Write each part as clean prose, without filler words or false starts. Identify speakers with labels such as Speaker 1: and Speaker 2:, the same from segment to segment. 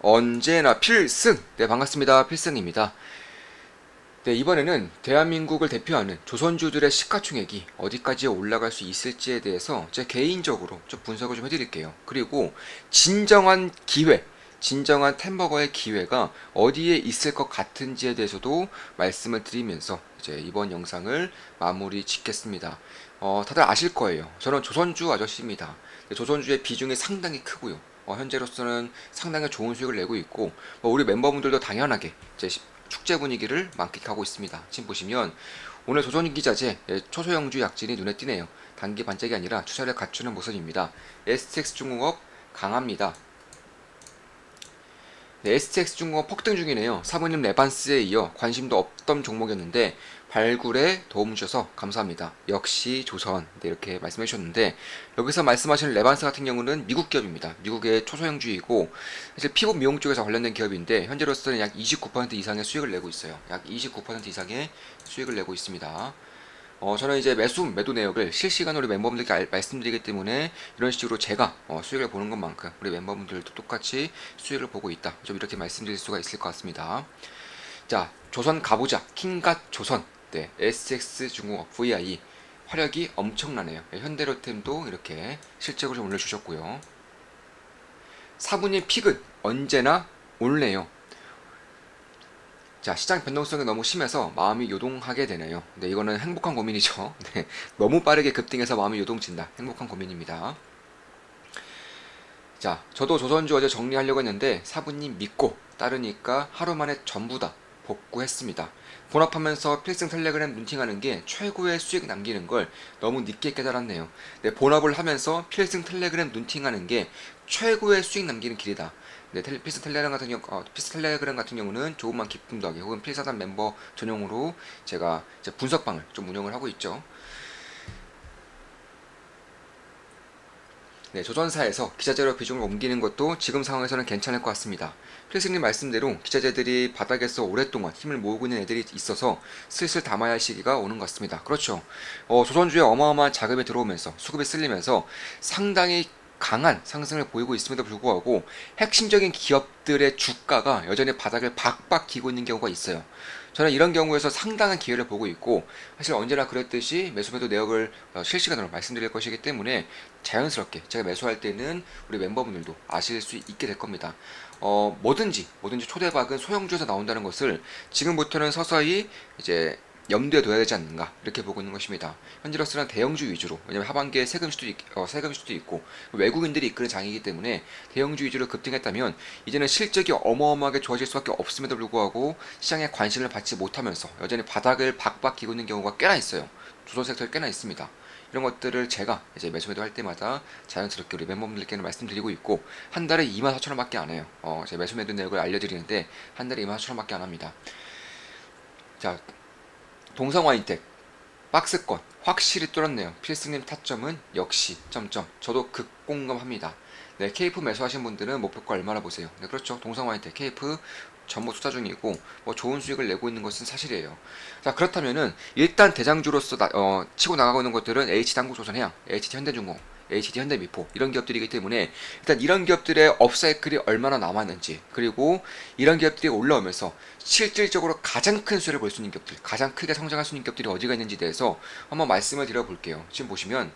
Speaker 1: 언제나 필승! 네, 반갑습니다. 필승입니다. 네, 이번에는 대한민국을 대표하는 조선주들의 시가총액이 어디까지 올라갈 수 있을지에 대해서 제 개인적으로 좀 분석을 좀 해드릴게요. 그리고 진정한 기회, 진정한 템버거의 기회가 어디에 있을 것 같은지에 대해서도 말씀을 드리면서 이제 이번 영상을 마무리 짓겠습니다. 다들 아실 거예요. 저는 조선주 아저씨입니다. 조선주의 비중이 상당히 크고요. 현재로서는 상당히 좋은 수익을 내고 있고, 우리 멤버분들도 당연하게 이제 축제 분위기를 만끽하고 있습니다. 지금 보시면 오늘 조선기자재 초소형주 약진이 눈에 띄네요. 단기 반짝이 아니라 추세를 갖추는 모습입니다. STX중공업 강합니다. 네, STX중공업 폭등 중이네요. 사모님 레반스에 이어 관심도 없던 종목이었는데 발굴에 도움 주셔서 감사합니다. 역시 조선. 네, 이렇게 말씀해 주셨는데 여기서 말씀하시는 레반스 같은 경우는 미국 기업입니다. 미국의 초소형주이고 사실 피부 미용 쪽에서 관련된 기업인데 현재로서는 약 29% 이상의 수익을 내고 있어요. 약 29% 이상의 수익을 내고 있습니다. 저는 이제 매도 내역을 실시간으로 멤버분들께 말씀드리기 때문에 이런 식으로 제가 수익을 보는 것만큼 우리 멤버분들도 똑같이 수익을 보고 있다. 좀 이렇게 말씀드릴 수가 있을 것 같습니다. 자, 조선 가보자. 킹갓 조선. 네, SX중공업 VI. 화력이 엄청나네요. 네, 현대로템도 이렇게 실적을 좀 올려주셨고요. 사분의 픽은 언제나 올네요. 자, 시장 변동성이 너무 심해서 마음이 요동하게 되네요. 네, 이거는 행복한 고민이죠. 네, 너무 빠르게 급등해서 마음이 요동친다. 행복한 고민입니다. 자, 저도 조선주 어제 정리하려고 했는데 사부님 믿고 따르니까 하루 만에 전부 다 복구했습니다. 본업하면서 필승 텔레그램 눈팅하는 게 최고의 수익 남기는 걸 너무 늦게 깨달았네요. 네, 본업을 하면서 필승 텔레그램 눈팅하는 게 최고의 수익 남기는 길이다. 네, 필승 텔레그램 같은 경우는 조금만 기쁨 더하기 혹은 필사단 멤버 전용으로 제가 이제 분석방을 좀 운영을 하고 있죠. 네, 조선사에서 기자재로 비중을 옮기는 것도 지금 상황에서는 괜찮을 것 같습니다. 필승님 말씀대로 기자재들이 바닥에서 오랫동안 힘을 모으고 있는 애들이 있어서 슬슬 담아야 할 시기가 오는 것 같습니다. 그렇죠. 조선주에 어마어마한 자금이 들어오면서 수급이 쓸리면서 상당히 강한 상승을 보이고 있음에도 불구하고 핵심적인 기업들의 주가가 여전히 바닥을 박박 기고 있는 경우가 있어요. 저는 이런 경우에서 상당한 기회를 보고 있고 사실 언제나 그랬듯이 매수매도 내역을 실시간으로 말씀드릴 것이기 때문에 자연스럽게 제가 매수할 때는 우리 멤버분들도 아실 수 있게 될 겁니다. 뭐든지 초대박은 소형주에서 나온다는 것을 지금부터는 서서히 이제 염두에 둬야 되지 않는가 이렇게 보고 있는 것입니다. 현재로서는 대형주 위주로, 왜냐면 하반기에 세금수도 있고 외국인들이 이끄는 장이기 때문에 대형주 위주로 급등했다면 이제는 실적이 어마어마하게 좋아질 수밖에 없음에도 불구하고 시장에 관심을 받지 못하면서 여전히 바닥을 박박 기고 있는 경우가 꽤나 있어요. 조선 섹터에 꽤나 있습니다. 이런 것들을 제가 이제 매수매도 할 때마다 자연스럽게 우리 멤버분들께는 말씀드리고 있고 한 달에 24,000원밖에 안 해요. 제 매수매도 내역을 알려드리는데 한 달에 24,000원밖에 안 합니다. 자, 동성와인텍 박스권 확실히 뚫었네요. 필승님 타점은 역시 점점. 저도 극공감합니다. 네, 케이프 매수하신 분들은 목표가 얼마나 보세요. 네, 그렇죠. 동성와인텍 케이프 전부 투자 중이고 좋은 수익을 내고 있는 것은 사실이에요. 자, 그렇다면은 일단 대장주로서 치고 나가고 있는 것들은 H당국조선해양, HT현대중공, HD현대미포 이런 기업들이기 때문에 일단 이런 기업들의 업사이클이 얼마나 남았는지, 그리고 이런 기업들이 올라오면서 실질적으로 가장 큰 수혜를 볼 수 있는 기업들, 가장 크게 성장할 수 있는 기업들이 어디가 있는지에 대해서 한번 말씀을 드려볼게요. 지금 보시면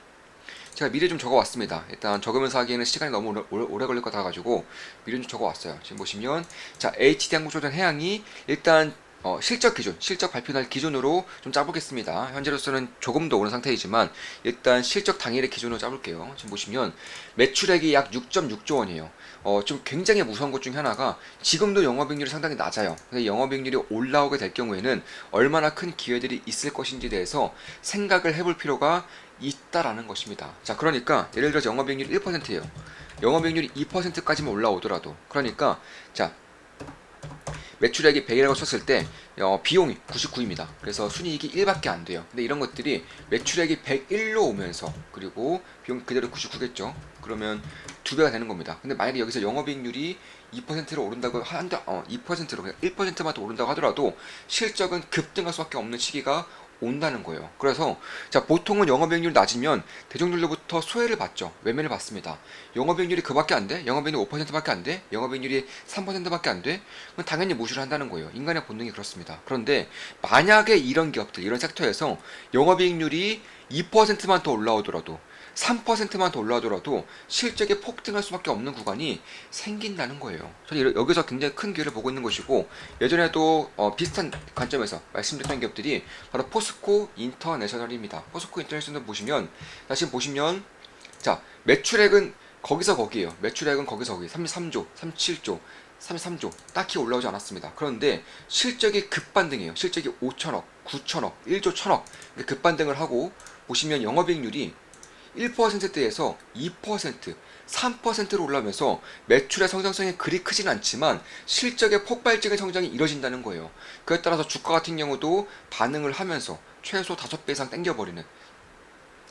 Speaker 1: 제가 미리 좀 적어왔습니다. 일단 적으면서 하기에는 시간이 너무 오래 걸릴 것 같아가지고 미리 좀 적어왔어요. 지금 보시면 자, HD항공조선 해양이 일단 실적 기준, 실적 발표날 기준으로 좀 짜보겠습니다. 현재로서는 조금 더 오른 상태이지만 일단 실적 당일의 기준으로 짜볼게요. 지금 보시면 매출액이 약 6.6조 원이에요. 좀 굉장히 무서운 것 중에 하나가 지금도 영업이익률이 상당히 낮아요. 근데 영업이익률이 올라오게 될 경우에는 얼마나 큰 기회들이 있을 것인지에 대해서 생각을 해볼 필요가 있다라는 것입니다. 자, 그러니까 예를 들어서 영업이익률이 1%예요. 영업이익률이 2%까지만 올라오더라도, 그러니까 자, 매출액이 100이라고 쳤을 때 비용이 99입니다. 그래서 순이익이 1밖에 안 돼요. 근데 이런 것들이 매출액이 101로 오면서, 그리고 비용 그대로 99겠죠. 그러면 2배가 되는 겁니다. 근데 만약에 여기서 영업이익률이 2%로 오른다고 한다, 2%로 그냥 1%만 더 오른다고 하더라도 실적은 급등할 수밖에 없는 시기가 온다는 거예요. 그래서 자, 보통은 영업이익률이 낮으면 대중들로부터 소외를 받죠. 외면을 받습니다. 영업이익률이 그밖에 안 돼? 영업이익률이 5%밖에 안 돼? 영업이익률이 3%밖에 안 돼? 그럼 당연히 무시를 한다는 거예요. 인간의 본능이 그렇습니다. 그런데 만약에 이런 기업들, 이런 섹터에서 영업이익률이 2%만 더 올라오더라도 3%만 더 올라오더라도 실적이 폭등할 수밖에 없는 구간이 생긴다는 거예요. 저는 여기서 굉장히 큰 기회를 보고 있는 것이고, 예전에도 비슷한 관점에서 말씀드렸던 기업들이 바로 포스코 인터내셔널입니다. 포스코 인터내셔널 보시면, 다시 보시면, 자, 매출액은 거기서 거기에요. 매출액은 거기서 거기. 33조, 37조, 33조. 딱히 올라오지 않았습니다. 그런데 실적이 급반등해요. 실적이 5천억, 9천억, 1조 1천억. 급반등을 하고, 보시면 영업이익률이 1%대에서 2%, 3%로 올라오면서 매출의 성장성이 그리 크진 않지만 실적의 폭발적인 성장이 이뤄진다는 거예요. 그에 따라서 주가 같은 경우도 반응을 하면서 최소 5배 이상 땡겨버리는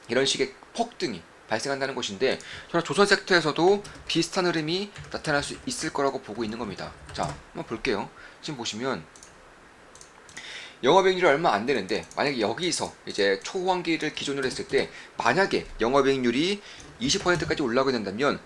Speaker 1: 이런 식의 폭등이 발생한다는 것인데, 저는 조선 섹터에서도 비슷한 흐름이 나타날 수 있을 거라고 보고 있는 겁니다. 자, 한번 볼게요. 지금 보시면 영업이익률이 얼마 안 되는데, 만약에 여기서 이제 초호황기를 기준으로 했을 때 만약에 영업이익률이 20%까지 올라가게 된다면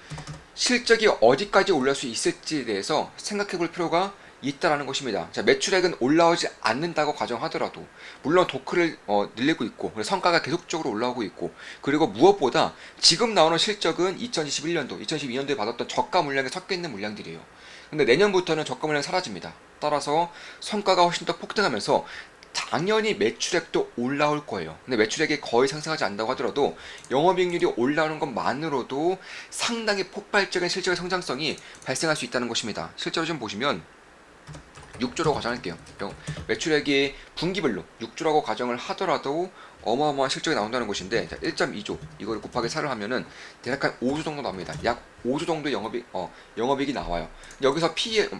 Speaker 1: 실적이 어디까지 올라갈 수 있을지에 대해서 생각해 볼 필요가 있다라는 것입니다. 자, 매출액은 올라오지 않는다고 가정하더라도, 물론 도크를 늘리고 있고 성과가 계속적으로 올라오고 있고, 그리고 무엇보다 지금 나오는 실적은 2021년도, 2022년도에 받았던 저가 물량에 섞여 있는 물량들이에요. 근데 내년부터는 저가 물량이 사라집니다. 따라서 성과가 훨씬 더 폭등하면서 당연히 매출액도 올라올 거예요. 근데 매출액이 거의 상승하지 않는다고 하더라도 영업이익률이 올라오는 것만으로도 상당히 폭발적인 실적의 성장성이 발생할 수 있다는 것입니다. 실제로 좀 보시면 6조라고 가정할게요. 매출액이 분기별로 6조라고 가정을 하더라도 어마어마한 실적이 나온다는 것인데, 1.2조 이거를 곱하기 4를 하면은 대략 한 5조 정도 나옵니다. 약 5조 정도의 영업이익이 나와요. 여기서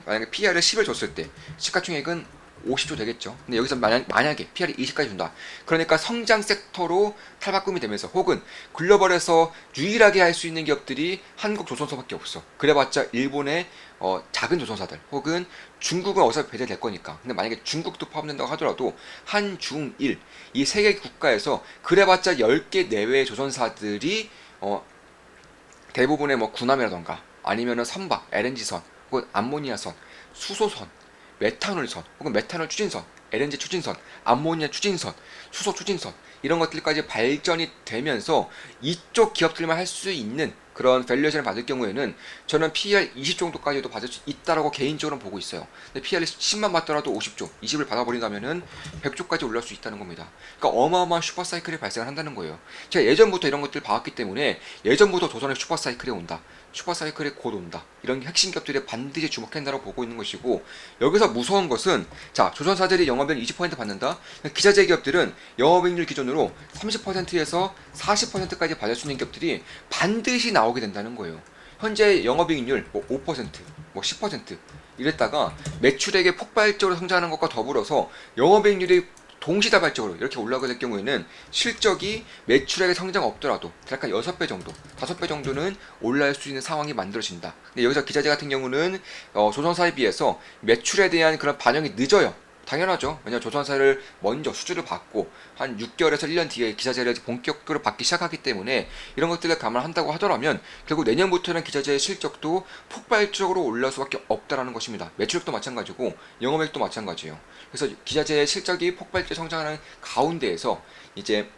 Speaker 1: 만약에 PR을 10을 줬을 때 시가총액은 50조 되겠죠. 근데 여기서 만약에 PR이 20까지 준다. 그러니까 성장 섹터로 탈바꿈이 되면서, 혹은 글로벌에서 유일하게 할 수 있는 기업들이 한국 조선소밖에 없어. 그래봤자 일본의 작은 조선사들, 혹은 중국은 어차피 배제될 거니까. 근데 만약에 중국도 포함된다고 하더라도 한, 중, 일, 이 세 개 국가에서 그래봤자 10개 내외의 조선사들이 대부분의 뭐 군함이라던가 아니면은 선박, LNG선, 혹은 암모니아선, 수소선, 메탄올선, 혹은 메탄올 추진선, LNG 추진선, 암모니아 추진선, 수소 추진선, 이런 것들까지 발전이 되면서 이쪽 기업들만 할 수 있는 그런 밸류에이션을 받을 경우에는 저는 PER 20 정도까지도 받을 수 있다라고 개인적으로 보고 있어요. 근데 PER 10만 받더라도 50조, 20을 받아버린다면은 100조까지 올라올 수 있다는 겁니다. 그러니까 어마어마한 슈퍼사이클이 발생한다는 거예요. 제가 예전부터 이런 것들을 봐왔기 때문에, 예전부터 조선의 슈퍼사이클이 온다, 슈퍼사이클이 곧 온다, 이런 핵심 기업들이 반드시 주목한다고 보고 있는 것이고, 여기서 무서운 것은, 자, 조선사들이 영업이익 20% 받는다. 기자재 기업들은 영업이익률 기준으로 30%에서 40%까지 받을 수 있는 기업들이 반드시 나오게 된다는 거예요. 현재 영업이익률 뭐 5%, 뭐 10% 이랬다가 매출액이 폭발적으로 성장하는 것과 더불어서 영업이익률이 동시다발적으로 이렇게 올라가게 될 경우에는 실적이 매출액의 성장 없더라도 대략 한 6배 정도, 5배 정도는 올라갈 수 있는 상황이 만들어진다. 근데 여기서 기자재 같은 경우는 조선사에 비해서 매출에 대한 그런 반영이 늦어요. 당연하죠. 왜냐하면 조선사를 먼저 수주를 받고 한 6개월에서 1년 뒤에 기자재를 본격적으로 받기 시작하기 때문에, 이런 것들을 감안한다고 하더라면 결국 내년부터는 기자재의 실적도 폭발적으로 올라올 수밖에 없다라는 것입니다. 매출액도 마찬가지고 영업액도 마찬가지예요. 그래서 기자재의 실적이 폭발적으로 성장하는 가운데에서 이제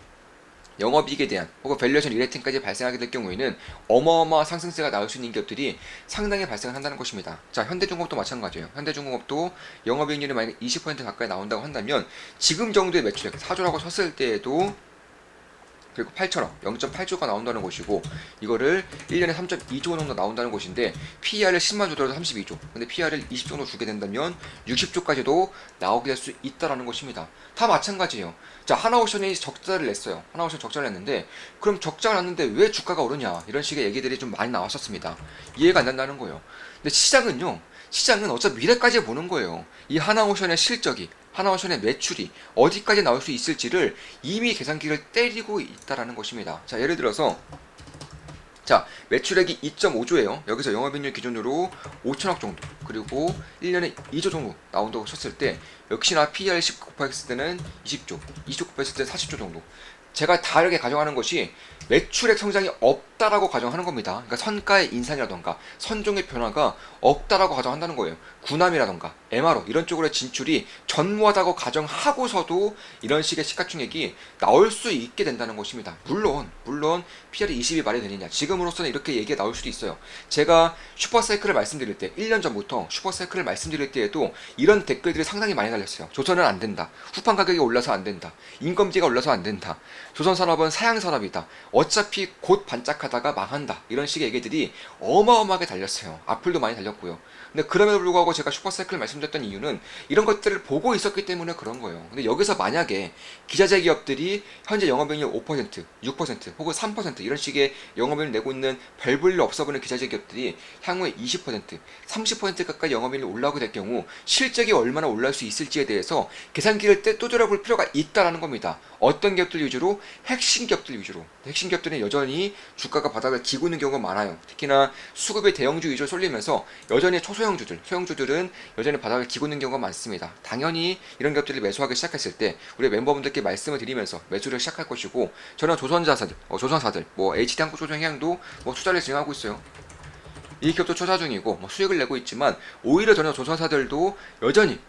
Speaker 1: 영업이익에 대한 혹은 밸류에이션 리레이팅까지 발생하게 될 경우에는 어마어마한 상승세가 나올 수 있는 기업들이 상당히 발생을 한다는 것입니다. 자, 현대중공업도 마찬가지예요. 현대중공업도 영업이익률이 만약에 20% 가까이 나온다고 한다면 지금 정도의 매출액 4조라고 쳤을 때에도 그리고 8천억, 0.8조가 나온다는 것이고, 이거를 1년에 3.2조 정도 나온다는 것인데, PER을 10만 주더라도 32조, 근데 PER을 20 정도 주게 된다면 60조까지도 나오게 될 수 있다는 것입니다. 다 마찬가지예요. 자, 하나오션이 적자를 냈어요. 하나오션 적자를 냈는데, 그럼 적자가 났는데 왜 주가가 오르냐, 이런 식의 얘기들이 좀 많이 나왔었습니다. 이해가 안 된다는 거예요. 근데 시장은 어차피 미래까지 보는 거예요. 이 하나오션의 실적이, 하나오션의 매출이 어디까지 나올 수 있을지를 이미 계산기를 때리고 있다라는 것입니다. 자, 예를 들어서, 자, 매출액이 2.5조예요. 여기서 영업이익률 기준으로 5천억 정도, 그리고 1년에 2조 정도 나온다고 쳤을 때 역시나 PER 10 곱했을 때는 20조, 20조 곱했을 때 40조 정도. 제가 다르게 가정하는 것이 매출액 성장이 없다라고 가정하는 겁니다. 그러니까 선가의 인상이라던가 선종의 변화가 없다라고 가정한다는 거예요. 구남이라던가 MRO 이런 쪽으로의 진출이 전무하다고 가정하고서도 이런 식의 시가총액이 나올 수 있게 된다는 것입니다. 물론 PR이 20이 말이 되느냐, 지금으로서는 이렇게 얘기가 나올 수도 있어요. 제가 슈퍼사이클을 말씀드릴 때 1년 전부터 슈퍼사이클을 말씀드릴 때에도 이런 댓글들이 상당히 많이 달렸어요. 조선은 안 된다, 후판 가격이 올라서 안 된다, 인건비가 올라서 안 된다, 조선산업은 사양산업이다, 어차피 곧 반짝하다가 망한다, 이런 식의 얘기들이 어마어마하게 달렸어요. 악플도 많이 달렸고요. 근데 그럼에도 불구하고 제가 슈퍼사이클을 말씀드렸던 이유는 이런 것들을 보고 있었기 때문에 그런 거예요. 근데 여기서 만약에 기자재 기업들이 현재 영업이익률 5%, 6% 혹은 3% 이런 식의 영업이익률을 내고 있는 별 볼 일 없어 보이는 기자재 기업들이 향후에 20%, 30% 가까이 영업이익률이 올라오게 될 경우 실적이 얼마나 올라올 수 있을지에 대해서 계산기를 두드려 볼 필요가 있다라는 겁니다. 어떤 기업들 위주로? 핵심 기업들 위주로. 핵심 기업들은 여전히 주가가 바닥을 기고 있는 경우가 많아요. 특히나 수급의 대형주 위주로 쏠리면서 여전히 소형주들은 여전히 바닥을 기고 있는 경우가 많습니다. 당연히 이런 기업들을 매수하기 시작했을 때 우리 멤버분들께 말씀을 드리면서 매수를 시작할 것이고, 저는 조선사들, 뭐 HD항구 조선 해양도 뭐 투자를 진행하고 있어요. 이 기업도 투자 중이고 뭐 수익을 내고 있지만, 오히려 저는 조선사들도 여전히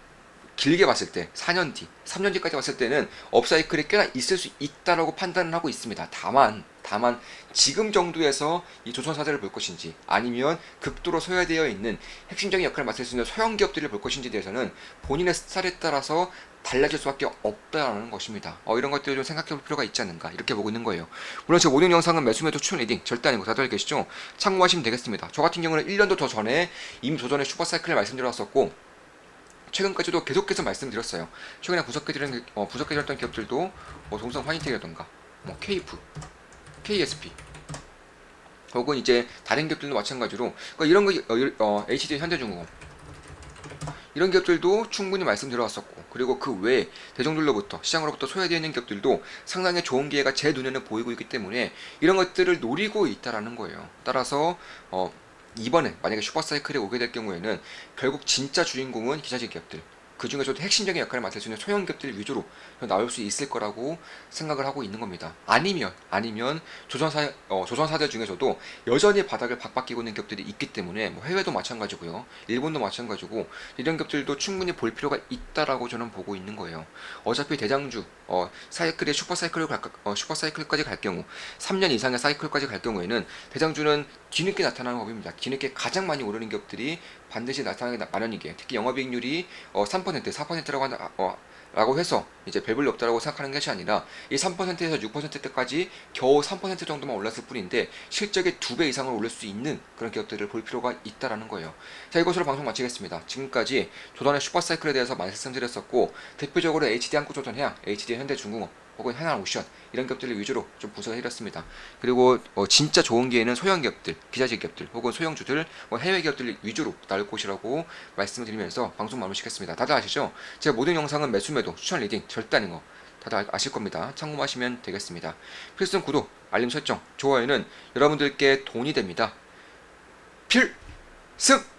Speaker 1: 길게 봤을 때 4년 뒤, 3년 뒤까지 봤을 때는 업사이클이 꽤나 있을 수 있다라고 판단을 하고 있습니다. 다만 지금 정도에서 이 조선사들을 볼 것인지, 아니면 극도로 소외되어 있는 핵심적인 역할을 맡을 수 있는 소형 기업들을 볼 것인지에 대해서는 본인의 스타일에 따라서 달라질 수밖에 없다라는 것입니다. 이런 것들을 좀 생각해 볼 필요가 있지 않는가, 이렇게 보고 있는 거예요. 물론 제 모든 영상은 매수매도 추천 리딩 절대 아니고 다들 계시죠? 참고하시면 되겠습니다. 저 같은 경우는 1년도 더 전에 이미 조선의 슈퍼사이클을 말씀드렸었고, 최근까지도 계속해서 말씀드렸어요. 최근에 분석해드렸던 기업들도 뭐 동성 화이팅이라던가 뭐 케이프, KSP, 혹은 이제 다른 기업들도 마찬가지로, 그러니까 이런 거 HD 현대중공업 이런 기업들도 충분히 말씀드려왔었고, 그리고 그 외에 대중들로부터, 시장으로부터 소외되어 있는 기업들도 상당히 좋은 기회가 제 눈에는 보이고 있기 때문에 이런 것들을 노리고 있다라는 거예요. 따라서 이번에 만약에 슈퍼사이클에 오게 될 경우에는 결국 진짜 주인공은 기자재 기업들, 그 중에서도 핵심적인 역할을 맡을 수 있는 소형 기업들 위주로 나올 수 있을 거라고 생각을 하고 있는 겁니다. 아니면 조선사들 중에서도 여전히 바닥을 박박기고 있는 기업들이 있기 때문에, 뭐 해외도 마찬가지고요, 일본도 마찬가지고, 이런 기업들도 충분히 볼 필요가 있다라고 저는 보고 있는 거예요. 어차피 대장주 사이클의 슈퍼사이클까지 갈 경우, 3년 이상의 사이클까지 갈 경우에는 대장주는 뒤늦게 나타나는 법입니다. 뒤늦게 가장 많이 오르는 기업들이 반드시 나타나기 마련이기에, 특히 영업이익률이 3%, 4%라고 해서 이제 배불리 없다라고 생각하는 것이 아니라, 이 3%에서 6%대까지 겨우 3% 정도만 올랐을 뿐인데 실적의 2배 이상을 올릴 수 있는 그런 기업들을 볼 필요가 있다라는 거예요. 자, 이것으로 방송 마치겠습니다. 지금까지 조선의 슈퍼사이클에 대해서 말씀드렸었고, 대표적으로 HD항구조선해양, HD현대중공업 혹은 하나오션 이런 기업들을 위주로 좀 분석을 해드렸습니다. 그리고 진짜 좋은 기회는 소형 기업들, 기자재 기업들 혹은 소형주들, 해외 기업들 위주로 나올 곳이라고 말씀을 드리면서 방송 마무리시겠습니다. 다들 아시죠? 제가 모든 영상은 매수매도, 추천 리딩 절대 아닌 거 다들 아실 겁니다. 참고하시면 되겠습니다. 필수는 구독, 알림 설정, 좋아요는 여러분들께 돈이 됩니다. 필승!